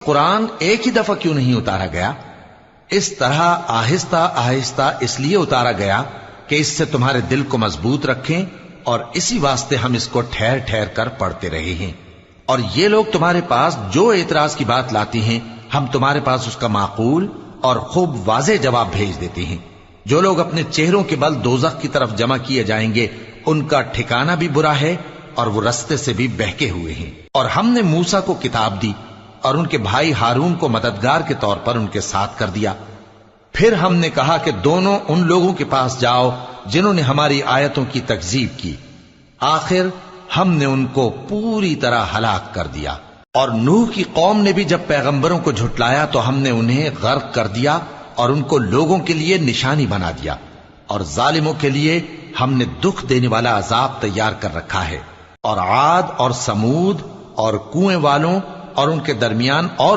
قرآن ایک ہی دفعہ کیوں نہیں اتارا گیا؟ اس طرح آہستہ آہستہ اس لیے اتارا گیا کہ اس سے تمہارے دل کو مضبوط رکھیں، اور اسی واسطے ہم اس کو ٹھہر ٹھہر کر پڑھتے رہے ہیں۔ اور یہ لوگ تمہارے پاس جو اعتراض کی بات لاتی ہیں، ہم تمہارے پاس اس کا معقول اور خوب واضح جواب بھیج دیتے ہیں۔ جو لوگ اپنے چہروں کے بل دوزخ کی طرف جمع کیے جائیں گے، ان کا ٹھکانہ بھی برا ہے اور وہ رستے سے بھی بہکے ہوئے ہیں۔ اور ہم نے موسیٰ کو کتاب دی اور ان کے بھائی ہارون کو مددگار کے طور پر ان کے ساتھ کر دیا۔ پھر ہم نے کہا کہ دونوں ان لوگوں کے پاس جاؤ جنہوں نے ہماری آیتوں کی تکذیب کی۔ آخر ہم نے ان کو پوری طرح ہلاک کر دیا۔ اور نوح کی قوم نے بھی جب پیغمبروں کو جھٹلایا تو ہم نے انہیں غرق کر دیا اور ان کو لوگوں کے لیے نشانی بنا دیا، اور ظالموں کے لیے ہم نے دکھ دینے والا عذاب تیار کر رکھا ہے۔ اور عاد اور سمود اور کنویں والوں اور ان کے درمیان اور